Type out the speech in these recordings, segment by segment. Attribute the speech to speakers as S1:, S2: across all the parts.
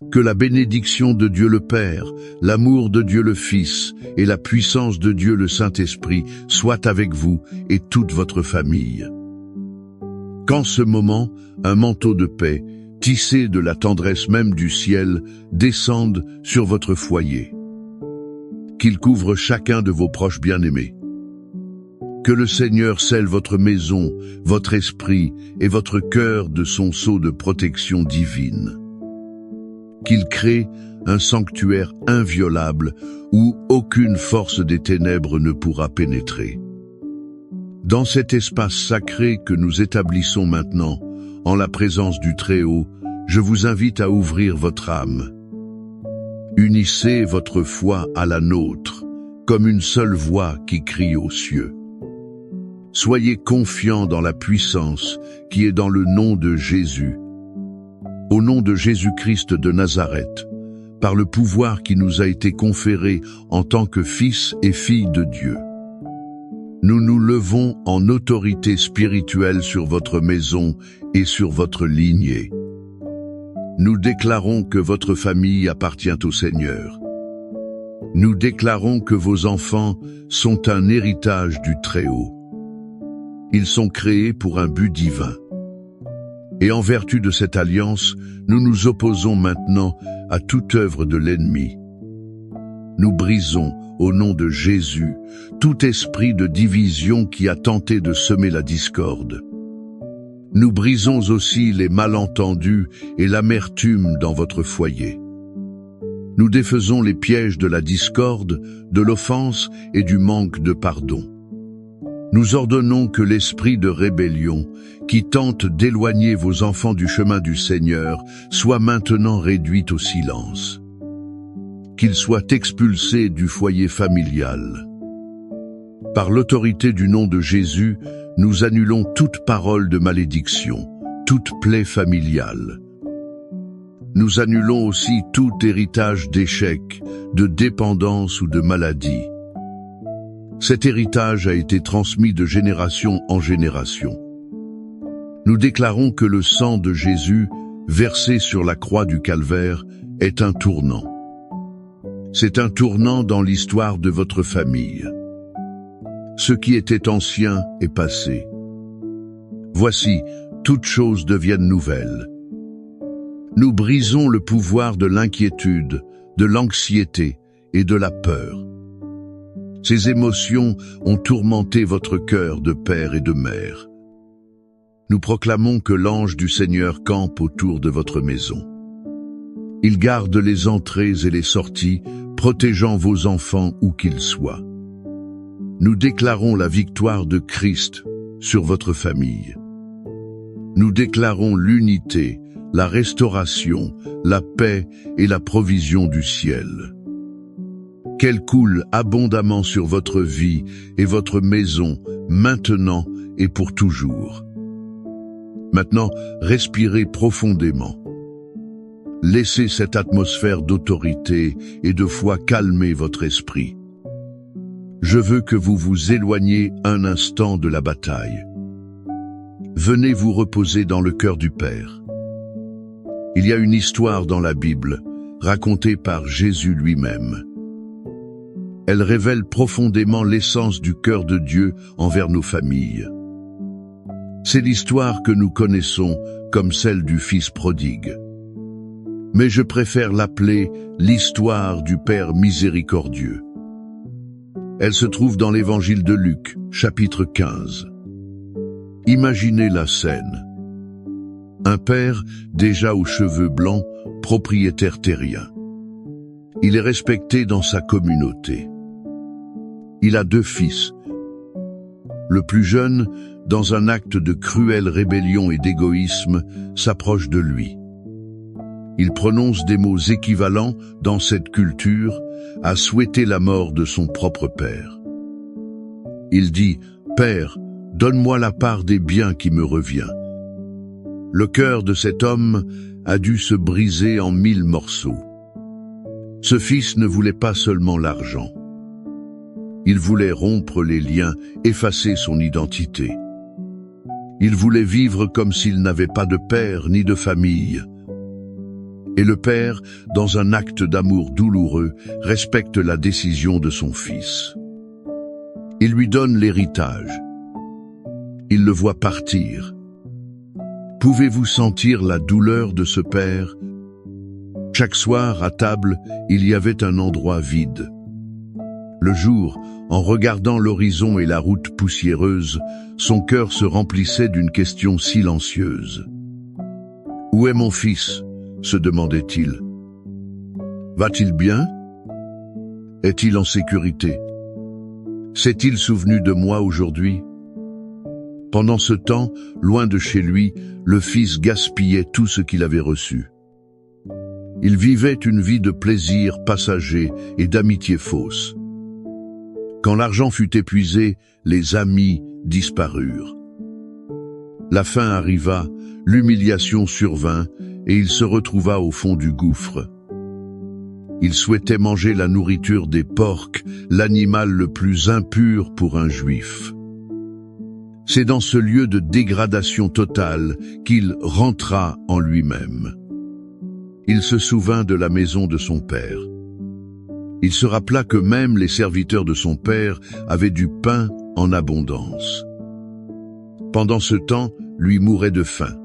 S1: Que la bénédiction de Dieu le Père, l'amour de Dieu le Fils et la puissance de Dieu le Saint-Esprit soient avec vous et toute votre famille. Qu'en ce moment, un manteau de paix, tissé de la tendresse même du ciel, descende sur votre foyer. Qu'il couvre chacun de vos proches bien-aimés. Que le Seigneur scelle votre maison, votre esprit et votre cœur de son sceau de protection divine. Qu'il crée un sanctuaire inviolable où aucune force des ténèbres ne pourra pénétrer. Dans cet espace sacré que nous établissons maintenant, en la présence du Très-Haut, je vous invite à ouvrir votre âme. Unissez votre foi à la nôtre, comme une seule voix qui crie aux cieux. Soyez confiants dans la puissance qui est dans le nom de Jésus. Au nom de Jésus-Christ de Nazareth, par le pouvoir qui nous a été conféré en tant que fils et filles de Dieu. Nous nous levons en autorité spirituelle sur votre maison et sur votre lignée. Nous déclarons que votre famille appartient au Seigneur. Nous déclarons que vos enfants sont un héritage du Très-Haut. Ils sont créés pour un but divin. Et en vertu de cette alliance, nous nous opposons maintenant à toute œuvre de l'ennemi. Nous brisons, au nom de Jésus, tout esprit de division qui a tenté de semer la discorde. Nous brisons aussi les malentendus et l'amertume dans votre foyer. Nous défaisons les pièges de la discorde, de l'offense et du manque de pardon. Nous ordonnons que l'esprit de rébellion, qui tente d'éloigner vos enfants du chemin du Seigneur, soit maintenant réduit au silence. Qu'il soit expulsé du foyer familial. Par l'autorité du nom de Jésus, nous annulons toute parole de malédiction, toute plaie familiale. Nous annulons aussi tout héritage d'échec, de dépendance ou de maladie. Cet héritage a été transmis de génération en génération. Nous déclarons que le sang de Jésus, versé sur la croix du Calvaire, est un tournant. C'est un tournant dans l'histoire de votre famille. Ce qui était ancien est passé. Voici, toutes choses deviennent nouvelles. Nous brisons le pouvoir de l'inquiétude, de l'anxiété et de la peur. Ces émotions ont tourmenté votre cœur de père et de mère. Nous proclamons que l'ange du Seigneur campe autour de votre maison. Il garde les entrées et les sorties, protégeant vos enfants où qu'ils soient. Nous déclarons la victoire de Christ sur votre famille. Nous déclarons l'unité, la restauration, la paix et la provision du ciel. Qu'elle coule abondamment sur votre vie et votre maison, maintenant et pour toujours. Maintenant, respirez profondément. Laissez cette atmosphère d'autorité et de foi calmer votre esprit. Je veux que vous vous éloigniez un instant de la bataille. Venez vous reposer dans le cœur du Père. Il y a une histoire dans la Bible, racontée par Jésus lui-même. Elle révèle profondément l'essence du cœur de Dieu envers nos familles. C'est l'histoire que nous connaissons comme celle du Fils prodigue. Mais je préfère l'appeler l'histoire du Père miséricordieux. Elle se trouve dans l'évangile de Luc, chapitre 15. Imaginez la scène. Un père, déjà aux cheveux blancs, propriétaire terrien. Il est respecté dans sa communauté. Il a 2 fils. Le plus jeune, dans un acte de cruelle rébellion et d'égoïsme, s'approche de lui. Il prononce des mots équivalents, dans cette culture, à souhaiter la mort de son propre père. Il dit « Père, donne-moi la part des biens qui me revient ». Le cœur de cet homme a dû se briser en 1000 morceaux. Ce fils ne voulait pas seulement l'argent. Il voulait rompre les liens, effacer son identité. Il voulait vivre comme s'il n'avait pas de père ni de famille. Et le père, dans un acte d'amour douloureux, respecte la décision de son fils. Il lui donne l'héritage. Il le voit partir. Pouvez-vous sentir la douleur de ce père? Chaque soir, à table, il y avait un endroit vide. Le jour, en regardant l'horizon et la route poussiéreuse, son cœur se remplissait d'une question silencieuse. « Où est mon fils ?» se demandait-il. « Va-t-il bien? Est-il en sécurité? S'est-il souvenu de moi aujourd'hui ?» Pendant ce temps, loin de chez lui, le fils gaspillait tout ce qu'il avait reçu. Il vivait une vie de plaisir passager et d'amitié fausse. Quand l'argent fut épuisé, les amis disparurent. La faim arriva, l'humiliation survint, et il se retrouva au fond du gouffre. Il souhaitait manger la nourriture des porcs, l'animal le plus impur pour un juif. C'est dans ce lieu de dégradation totale qu'il rentra en lui-même. Il se souvint de la maison de son père. Il se rappela que même les serviteurs de son père avaient du pain en abondance. Pendant ce temps, lui mourait de faim.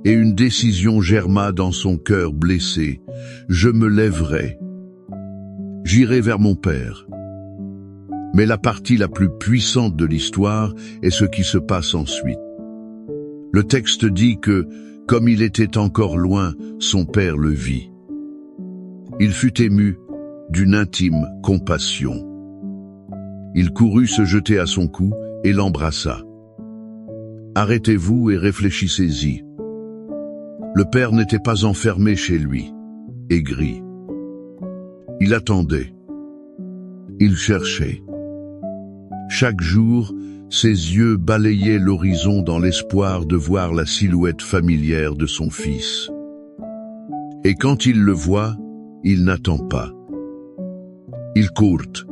S1: Et une décision germa dans son cœur blessé. Je me lèverai. J'irai vers mon père. Mais la partie la plus puissante de l'histoire est ce qui se passe ensuite. Le texte dit que, comme il était encore loin, son père le vit. Il fut ému d'une intime compassion. Il courut se jeter à son cou et l'embrassa. Arrêtez-vous et réfléchissez-y. Le père n'était pas enfermé chez lui, aigri. Il attendait. Il cherchait. Chaque jour, ses yeux balayaient l'horizon dans l'espoir de voir la silhouette familière de son fils. Et quand il le voit, il n'attend pas. Il court.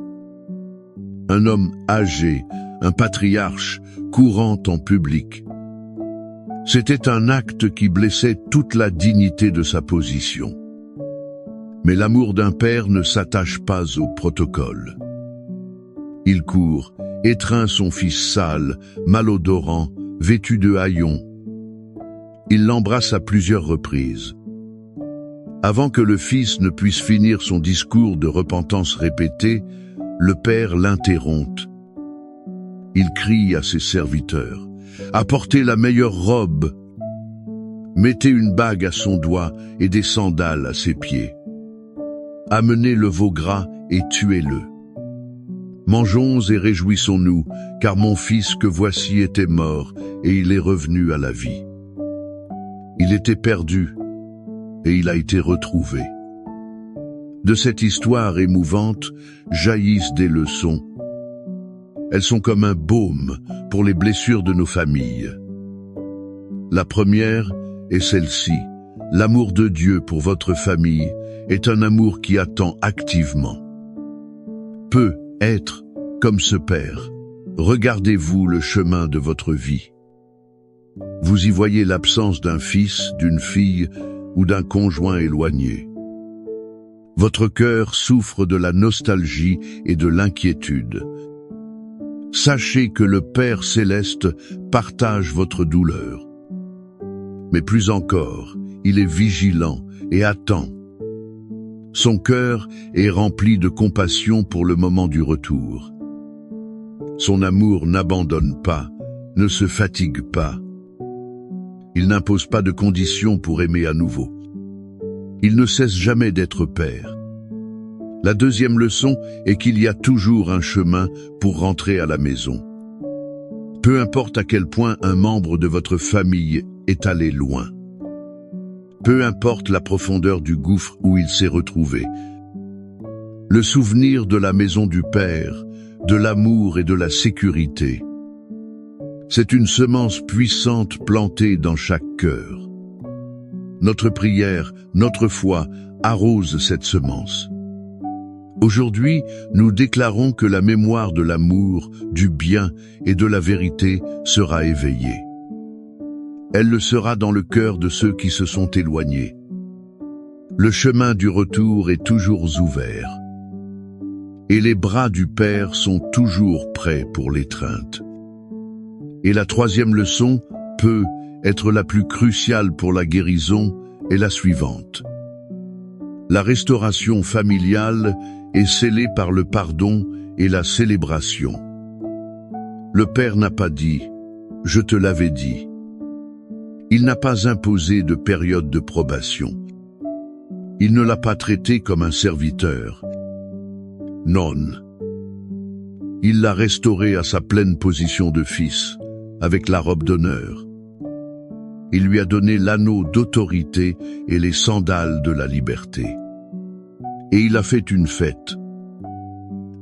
S1: Un homme âgé, un patriarche, courant en public. C'était un acte qui blessait toute la dignité de sa position. Mais l'amour d'un père ne s'attache pas au protocole. Il court, étreint son fils sale, malodorant, vêtu de haillons. Il l'embrasse à plusieurs reprises. Avant que le fils ne puisse finir son discours de repentance répété, le père l'interrompt. Il crie à ses serviteurs. Apportez la meilleure robe. Mettez une bague à son doigt et des sandales à ses pieds. Amenez le veau gras et tuez-le. Mangeons et réjouissons-nous, car mon fils que voici était mort et il est revenu à la vie. Il était perdu et il a été retrouvé. De cette histoire émouvante jaillissent des leçons. Elles sont comme un baume pour les blessures de nos familles. La première est celle-ci. L'amour de Dieu pour votre famille est un amour qui attend activement. Peut être comme ce père. Regardez-vous le chemin de votre vie. Vous y voyez l'absence d'un fils, d'une fille ou d'un conjoint éloigné. Votre cœur souffre de la nostalgie et de l'inquiétude. Sachez que le Père céleste partage votre douleur. Mais plus encore, il est vigilant et attend. Son cœur est rempli de compassion pour le moment du retour. Son amour n'abandonne pas, ne se fatigue pas. Il n'impose pas de conditions pour aimer à nouveau. Il ne cesse jamais d'être père. La deuxième leçon est qu'il y a toujours un chemin pour rentrer à la maison. Peu importe à quel point un membre de votre famille est allé loin. Peu importe la profondeur du gouffre où il s'est retrouvé. Le souvenir de la maison du Père, de l'amour et de la sécurité. C'est une semence puissante plantée dans chaque cœur. Notre prière, notre foi arrose cette semence. Aujourd'hui, nous déclarons que la mémoire de l'amour, du bien et de la vérité sera éveillée. Elle le sera dans le cœur de ceux qui se sont éloignés. Le chemin du retour est toujours ouvert. Et les bras du Père sont toujours prêts pour l'étreinte. Et la troisième leçon peut être la plus cruciale pour la guérison est la suivante. La restauration familiale est scellée par le pardon et la célébration. Le Père n'a pas dit « je te l'avais dit ». Il n'a pas imposé de période de probation. Il ne l'a pas traité comme un serviteur. Non. Il l'a restauré à sa pleine position de fils, avec la robe d'honneur. Il lui a donné l'anneau d'autorité et les sandales de la liberté. Et il a fait une fête.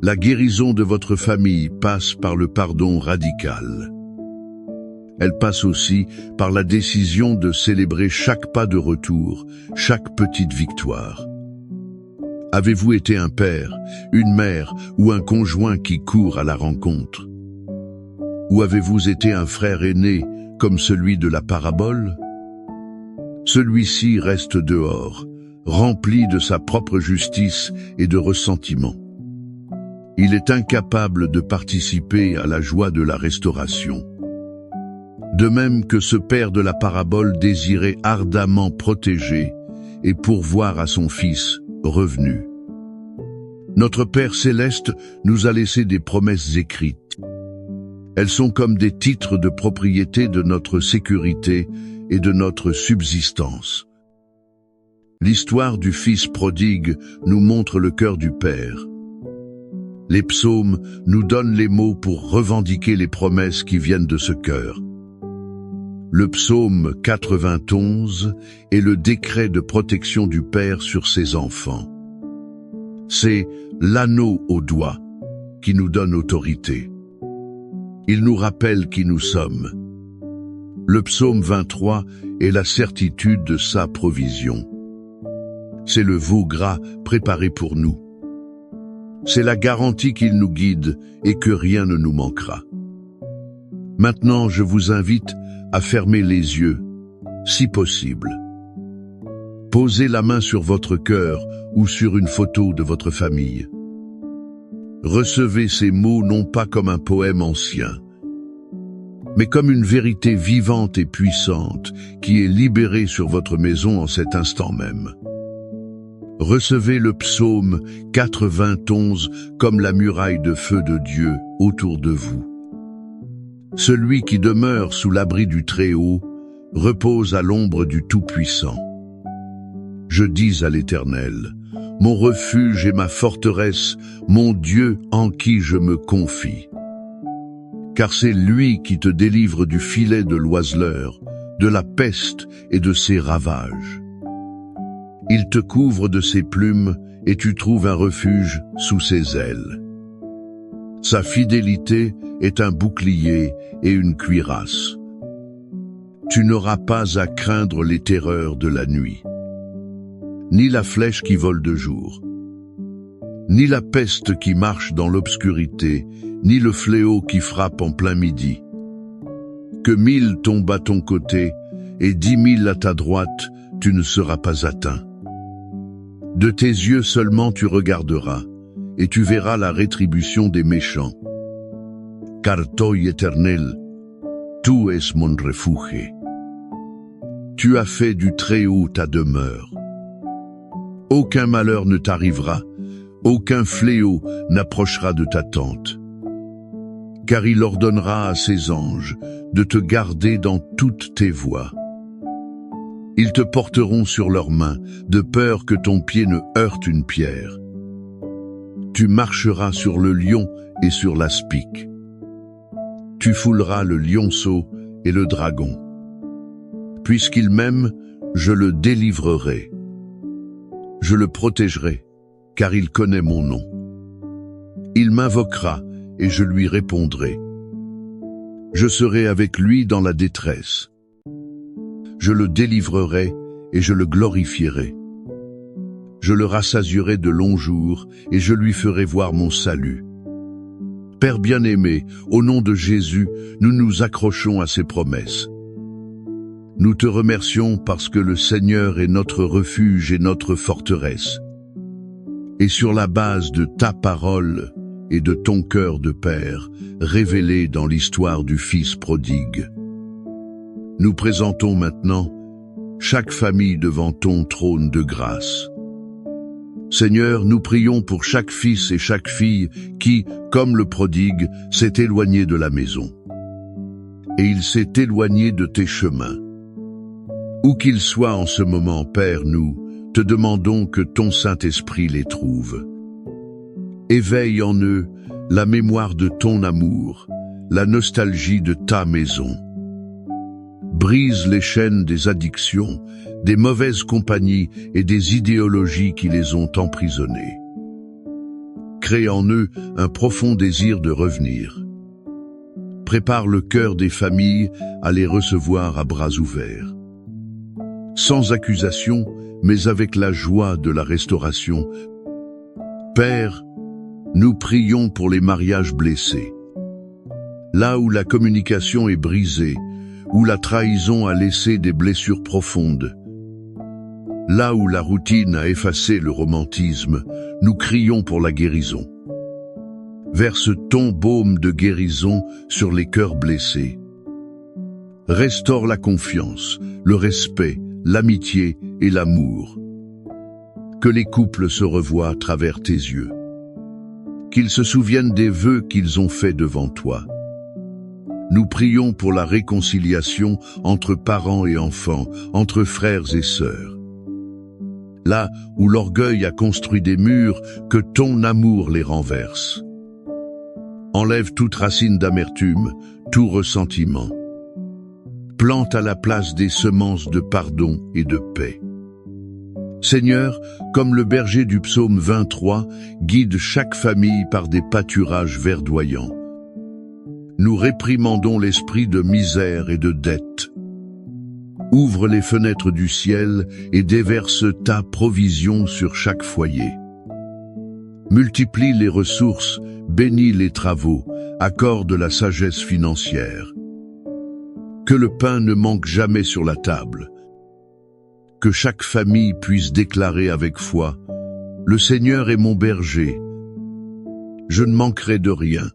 S1: La guérison de votre famille passe par le pardon radical. Elle passe aussi par la décision de célébrer chaque pas de retour, chaque petite victoire. Avez-vous été un père, une mère ou un conjoint qui court à la rencontre? Ou avez-vous été un frère aîné comme celui de la parabole? Celui-ci reste dehors, rempli de sa propre justice et de ressentiment. Il est incapable de participer à la joie de la restauration. De même que ce père de la parabole désirait ardemment protéger et pourvoir à son fils revenu. Notre Père céleste nous a laissé des promesses écrites. Elles sont comme des titres de propriété de notre sécurité et de notre subsistance. L'histoire du Fils prodigue nous montre le cœur du Père. Les psaumes nous donnent les mots pour revendiquer les promesses qui viennent de ce cœur. Le psaume 91 est le décret de protection du Père sur ses enfants. C'est l'anneau au doigt qui nous donne autorité. Il nous rappelle qui nous sommes. Le psaume 23 est la certitude de sa provision. C'est le veau gras préparé pour nous. C'est la garantie qu'il nous guide et que rien ne nous manquera. Maintenant, je vous invite à fermer les yeux, si possible. Posez la main sur votre cœur ou sur une photo de votre famille. Recevez ces mots non pas comme un poème ancien, mais comme une vérité vivante et puissante qui est libérée sur votre maison en cet instant même. Recevez le psaume 91 comme la muraille de feu de Dieu autour de vous. Celui qui demeure sous l'abri du Très-Haut repose à l'ombre du Tout-Puissant. Je dis à l'Éternel, mon refuge et ma forteresse, mon Dieu en qui je me confie. Car c'est lui qui te délivre du filet de l'oiseleur, de la peste et de ses ravages. Il te couvre de ses plumes et tu trouves un refuge sous ses ailes. Sa fidélité est un bouclier et une cuirasse. Tu n'auras pas à craindre les terreurs de la nuit, ni la flèche qui vole de jour, ni la peste qui marche dans l'obscurité, ni le fléau qui frappe en plein midi. Que 1000 tombent à ton côté et 10 000 à ta droite, tu ne seras pas atteint. De tes yeux seulement tu regarderas, et tu verras la rétribution des méchants. Car toi, Éternel, tu es mon refuge. Tu as fait du Très-Haut ta demeure. Aucun malheur ne t'arrivera, aucun fléau n'approchera de ta tente. Car il ordonnera à ses anges de te garder dans toutes tes voies. Ils te porteront sur leurs mains, de peur que ton pied ne heurte une pierre. Tu marcheras sur le lion et sur l'aspic. Tu fouleras le lionceau et le dragon. Puisqu'il m'aime, je le délivrerai. Je le protégerai, car il connaît mon nom. Il m'invoquera et je lui répondrai. Je serai avec lui dans la détresse. Je le délivrerai et je le glorifierai. Je le rassasierai de longs jours et je lui ferai voir mon salut. Père bien-aimé, au nom de Jésus, nous nous accrochons à ses promesses. Nous te remercions parce que le Seigneur est notre refuge et notre forteresse. Et sur la base de ta parole et de ton cœur de Père, révélé dans l'histoire du Fils prodigue, nous présentons maintenant chaque famille devant ton trône de grâce. Seigneur, nous prions pour chaque fils et chaque fille qui, comme le prodigue, s'est éloigné de la maison. Et il s'est éloigné de tes chemins. Où qu'il soit en ce moment, Père, nous te demandons que ton Saint-Esprit les trouve. Éveille en eux la mémoire de ton amour, la nostalgie de ta maison. Brise les chaînes des addictions, des mauvaises compagnies et des idéologies qui les ont emprisonnés. Crée en eux un profond désir de revenir. Prépare le cœur des familles à les recevoir à bras ouverts. Sans accusation, mais avec la joie de la restauration. Père, nous prions pour les mariages blessés. Là où la communication est brisée, où la trahison a laissé des blessures profondes, là où la routine a effacé le romantisme, nous crions pour la guérison. Verse ton baume de guérison sur les cœurs blessés. Restaure la confiance, le respect, l'amitié et l'amour. Que les couples se revoient à travers tes yeux. Qu'ils se souviennent des vœux qu'ils ont faits devant toi. Nous prions pour la réconciliation entre parents et enfants, entre frères et sœurs. Là où l'orgueil a construit des murs, que ton amour les renverse. Enlève toute racine d'amertume, tout ressentiment. Plante à la place des semences de pardon et de paix. Seigneur, comme le berger du psaume 23, guide chaque famille par des pâturages verdoyants. Nous réprimandons l'esprit de misère et de dette. Ouvre les fenêtres du ciel et déverse ta provision sur chaque foyer. Multiplie les ressources, bénis les travaux, accorde la sagesse financière. Que le pain ne manque jamais sur la table. Que chaque famille puisse déclarer avec foi « Le Seigneur est mon berger. Je ne manquerai de rien. »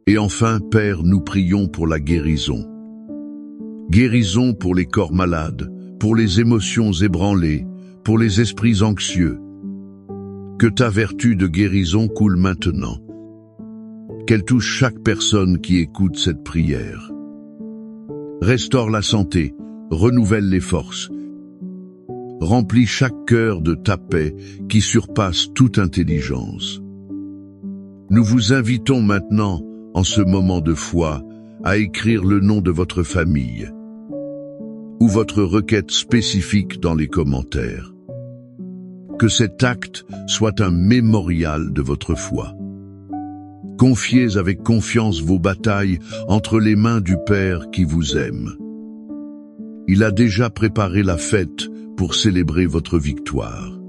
S1: Et enfin, Père, nous prions pour la guérison. Guérison pour les corps malades, pour les émotions ébranlées, pour les esprits anxieux. Que ta vertu de guérison coule maintenant. Qu'elle touche chaque personne qui écoute cette prière. Restaure la santé, renouvelle les forces. Remplis chaque cœur de ta paix qui surpasse toute intelligence. Nous vous invitons maintenant, en ce moment de foi, à écrire le nom de votre famille ou votre requête spécifique dans les commentaires. Que cet acte soit un mémorial de votre foi. Confiez avec confiance vos batailles entre les mains du Père qui vous aime. Il a déjà préparé la fête pour célébrer votre victoire.